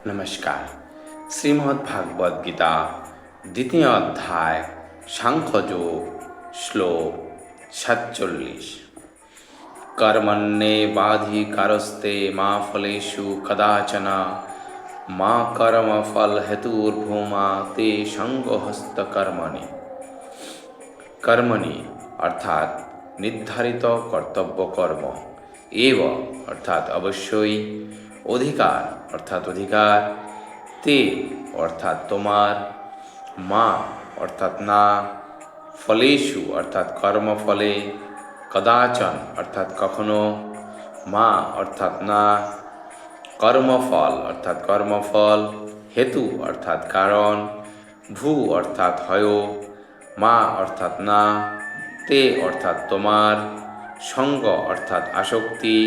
নমস্কার। শ্রীমদ্ ভাগবত গীতা দ্বিতীয় অধ্যায় সাংখ্যযোগ শ্লোক ৪৭। কর্মণ্যেবাধিকারস্তে মা ফলেষু কদাচন মা কর্মফল হেতুর্ভূমা তে সঙ্গহস্ত কর্মণি। কর্মণি অর্থাৎ নির্ধারিত কর্তব্য কর্ম, এব অর্থাৎ অবশ্যই, অধিকার অর্থাৎ অধিকার, তে অর্থাৎ তোমার, মা অর্থাৎ না, ফলেষু অর্থাৎ কর্মফলে, কদাচন অর্থাৎ কখনো, মা অর্থাৎ না, কর্মফল অর্থাৎ কর্মফল, হেতু অর্থাৎ কারণ, ভূ অর্থাৎ হয়, মা অর্থাৎ না, তে অর্থাৎ তোমার, সঙ্গ অর্থাৎ আসক্তি,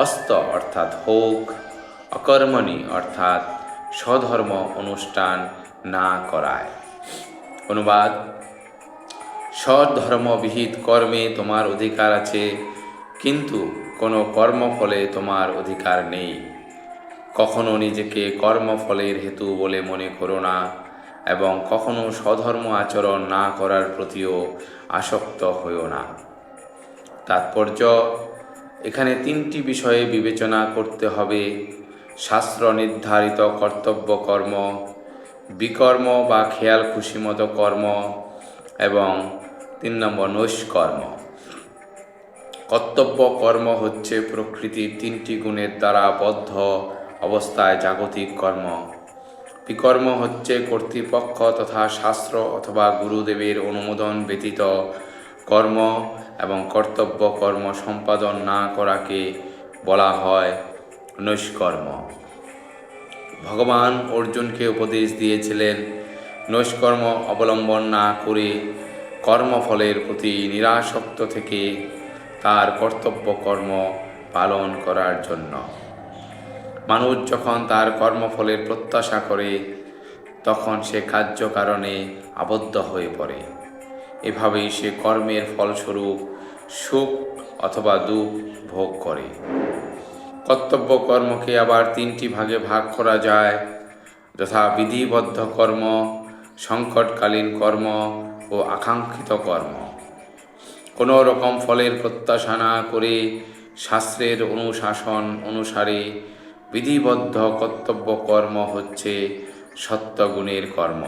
অস্ত অর্থাৎ হোক, অকর্মণি অর্থাৎ স্বধর্ম অনুষ্ঠান না করায়। অনুবাদ: স্বধর্মবিহিত কর্মে তোমার অধিকার আছে, কিন্তু কোনো কর্মফলে তোমার অধিকার নেই। কখনো নিজেকে কর্মফলের হেতু বলে মনে করো না, এবং কখনো স্বধর্ম আচরণ না করার প্রতিও আসক্ত হইও না। তাৎপর্য: এখানে তিনটি বিষয়ে বিবেচনা করতে হবে: শাস্ত্র নির্ধারিত কর্তব্য কর্ম, বিকর্ম বা খেয়াল খুশিমতো কর্ম, এবং ৩ নম্বর নৈষ্কর্ম। কর্তব্য কর্ম হচ্ছে প্রকৃতির ৩টি গুণের দ্বারা বদ্ধ অবস্থায় জাগতিক কর্ম। বিকর্ম হচ্ছে কর্তৃপক্ষ তথা শাস্ত্র অথবা গুরুদেবের অনুমোদন ব্যতীত কর্ম, এবং কর্তব্য কর্ম সম্পাদন না করাকে বলা হয় নৈষ্কর্ম। ভগবান অর্জুনকে উপদেশ দিয়েছিলেন নৈষ্কর্ম অবলম্বন না করে কর্মফলের প্রতি নিরাসক্ত থেকে তার কর্তব্য কর্ম পালন করার জন্য। মানুষ যখন তার কর্মফলের প্রত্যাশা করে, তখন সে কার্যকারণে আবদ্ধ হয়ে পড়ে। এভাবেই সে কর্মের ফলস্বরূপ সুখ অথবা দুঃখ ভোগ করে। কর্তব্য কর্মকে আবার 3টি ভাগে ভাগ করা যায়, যথা বিধিবদ্ধ কর্ম, সংকটকালীন কর্ম ও আকাঙ্ক্ষিত কর্ম। কোনো রকম ফলের প্রত্যাশা না করে শাস্ত্রের অনুশাসন অনুসারে বিধিবদ্ধ কর্তব্য কর্ম হচ্ছে সত্যগুণের কর্ম।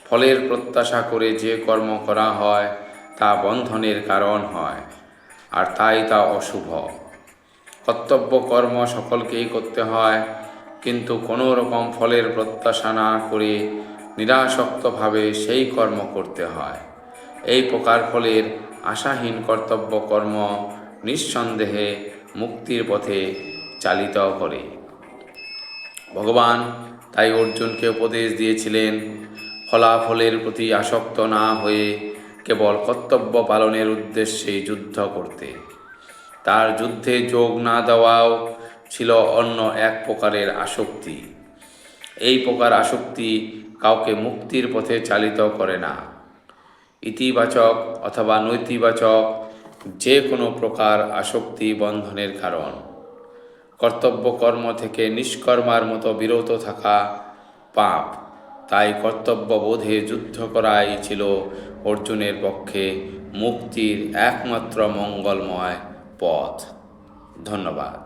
ফলের প্রত্যাশা করে যে কর্ম করা হয় তা বন্ধনের কারণ হয়, আর তাই তা অশুভ। কর্তব্য কর্ম সকলকেই করতে হয়, কিন্তু কোনো রকম ফলের প্রত্যাশা না করে নিরাসক্তভাবে সেই কর্ম করতে হয়। এই প্রকার ফলের আশাহীন কর্তব্য কর্ম নিঃসন্দেহে মুক্তির পথে চালিত করে। ভগবান তাই অর্জুনকে উপদেশ দিয়েছিলেন ফলাফলের প্রতি আসক্ত না হয়ে কেবল কর্তব্য পালনের উদ্দেশ্যে যুদ্ধ করতে। তার যুদ্ধে যোগ না দেওয়াও ছিল অন্য এক প্রকারের আসক্তি। এই প্রকার আসক্তি কাউকে মুক্তির পথে চালিত করে না। ইতিবাচক অথবা নৈতিবাচক যে কোনো প্রকার আসক্তি বন্ধনের কারণ। কর্তব্য কর্ম থেকে নিষ্কর্মার মতো বিরত থাকা পাপ। তাই কর্তব্যবোধে যুদ্ধ করাই ছিল অর্জুনের পক্ষে মুক্তির একমাত্র মঙ্গলময় পথ। ধন্যবাদ।